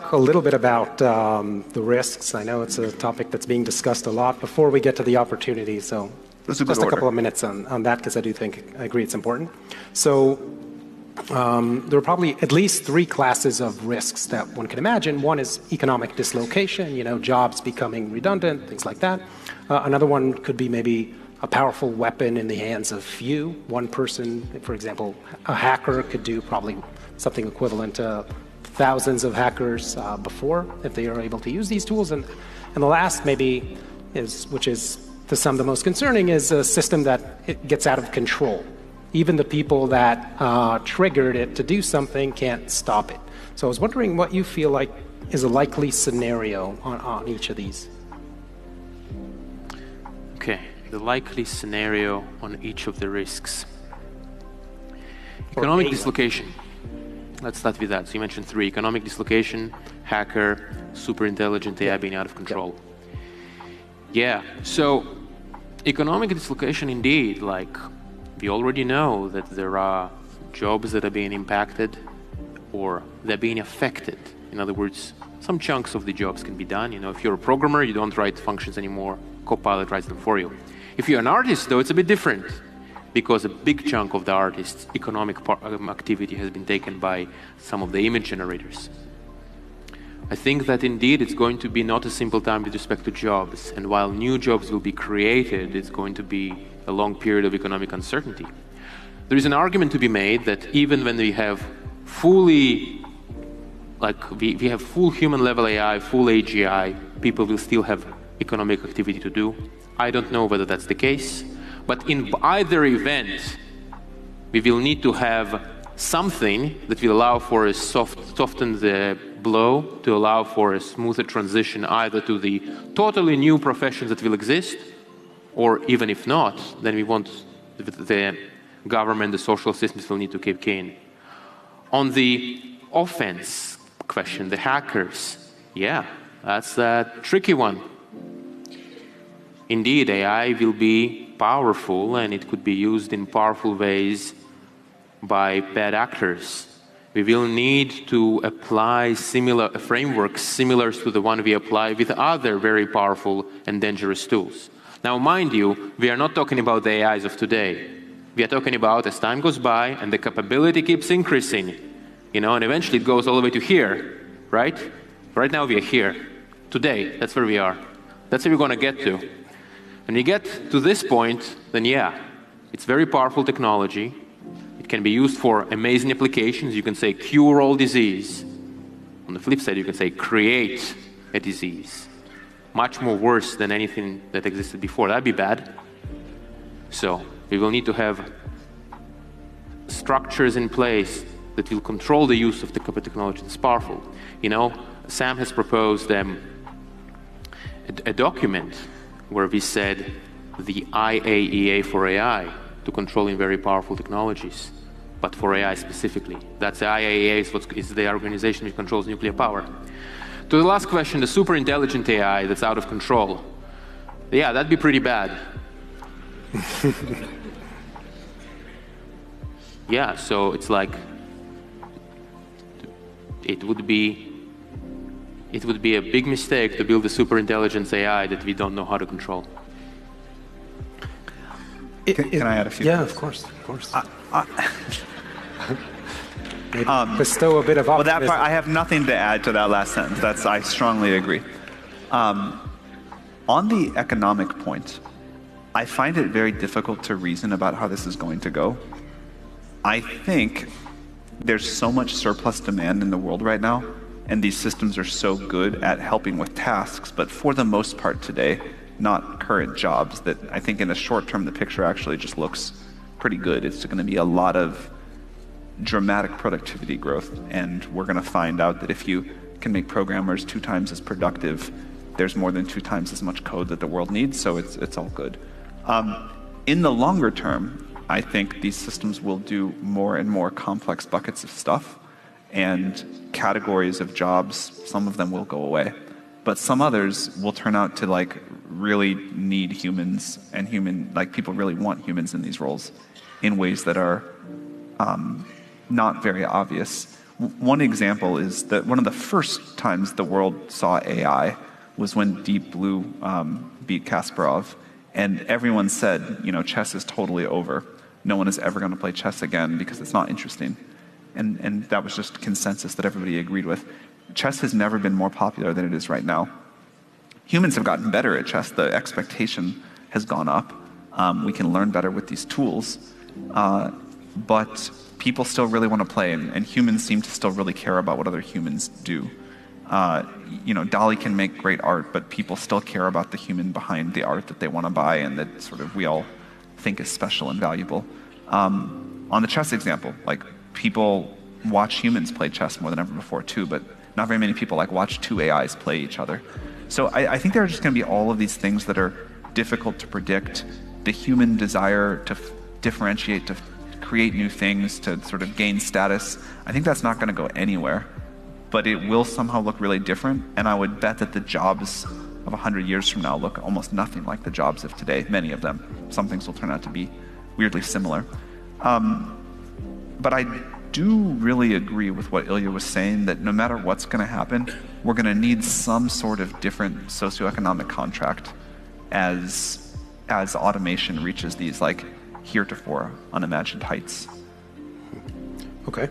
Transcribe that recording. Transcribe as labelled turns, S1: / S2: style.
S1: talk a little bit about the risks. I know it's a topic that's being discussed a lot before we get to the opportunities. So just a couple of minutes on that, because I agree it's important. So there are probably at least three classes of risks that one can imagine. One is economic dislocation, jobs becoming redundant, things like that. Another one could be maybe a powerful weapon in the hands of few. One person, for example, a hacker could do probably something equivalent to thousands of hackers before, if they are able to use these tools. And the last maybe which is to some the most concerning, is a system that it gets out of control. Even the people that triggered it to do something can't stop it. So I was wondering what you feel like is a likely scenario on each of these.
S2: Okay, the likely scenario on each of the risks. Economic dislocation. Let's start with that. So you mentioned three: economic dislocation, hacker, super intelligent AI being out of control. Yeah, so economic dislocation indeed, like we already know that there are jobs that are being impacted or they're being affected. In other words, some chunks of the jobs can be done. If you're a programmer, you don't write functions anymore. Copilot writes them for you. If you're an artist, though, it's a bit different, because a big chunk of the artist's economic activity has been taken by some of the image generators. I think that indeed it's going to be not a simple time with respect to jobs, and while new jobs will be created, it's going to be a long period of economic uncertainty. There is an argument to be made that even when we have we have full human level AI, full AGI, people will still have economic activity to do. I don't know whether that's the case, but in either event, we will need to have something that will allow for a soften the blow, to allow for a smoother transition either to the totally new professions that will exist, or even if not, then the government, the social systems will need to keep keen. On the offense question, the hackers, yeah, that's a tricky one. Indeed, AI will be powerful, and it could be used in powerful ways by bad actors. We will need to apply similar frameworks similar to the one we apply with other very powerful and dangerous tools. Now, mind you, we are not talking about the AIs of today. We are talking about as time goes by and the capability keeps increasing, and eventually it goes all the way to here, right? Right now we are here. Today, that's where we are. That's where we're going to get to. When we get to this point, then yeah, it's very powerful technology. It can be used for amazing applications. You can say cure all disease. On the flip side, you can say create a disease. Much more worse than anything that existed before. That'd be bad. So we will need to have structures in place that will control the use of the technology that's powerful. Sam has proposed a document where we said the IAEA for AI to controlling very powerful technologies, but for AI specifically. That's the IAEA is the organization which controls nuclear power. To the last question, the super intelligent AI that's out of control. Yeah, that'd be pretty bad. Yeah, so it's like it would be a big mistake to build a super intelligence AI that we don't know how to control.
S3: Can I add a few?
S1: Yeah, of course. Bestow a bit of optimism.
S3: Well, that part, I have nothing to add to that last sentence. I strongly agree. On the economic point, I find it very difficult to reason about how this is going to go. I think there's so much surplus demand in the world right now, and these systems are so good at helping with tasks, but for the most part today, not current jobs, that I think in the short term the picture actually just looks pretty good. It's going to be a lot of dramatic productivity growth, and we're going to find out that if you can make programmers 2 times as productive, there's more than 2 times as much code that the world needs, so it's all good. In the longer term, I think these systems will do more and more complex buckets of stuff, and categories of jobs, some of them will go away, but some others will turn out to really need humans, and people really want humans in these roles in ways that are not very obvious. One example is that one of the first times the world saw AI was when Deep Blue beat Kasparov, and everyone said, chess is totally over. No one is ever going to play chess again because it's not interesting. And that was just consensus that everybody agreed with. Chess has never been more popular than it is right now. Humans have gotten better at chess. The expectation has gone up. We can learn better with these tools. But people still really want to play, and humans seem to still really care about what other humans do. DALL-E can make great art, but people still care about the human behind the art that they want to buy and that sort of we all think is special and valuable. On the chess example, people watch humans play chess more than ever before too, but not very many people watch two AIs play each other. So I think there are just going to be all of these things that are difficult to predict. The human desire to differentiate, to create new things, to sort of gain status, I think that's not going to go anywhere. But it will somehow look really different, and I would bet that the jobs of 100 years from now look almost nothing like the jobs of today, many of them. Some things will turn out to be weirdly similar. But I do really agree with what Ilya was saying, that no matter what's going to happen, we're going to need some sort of different socioeconomic contract as automation reaches these heretofore unimagined heights.
S1: Okay.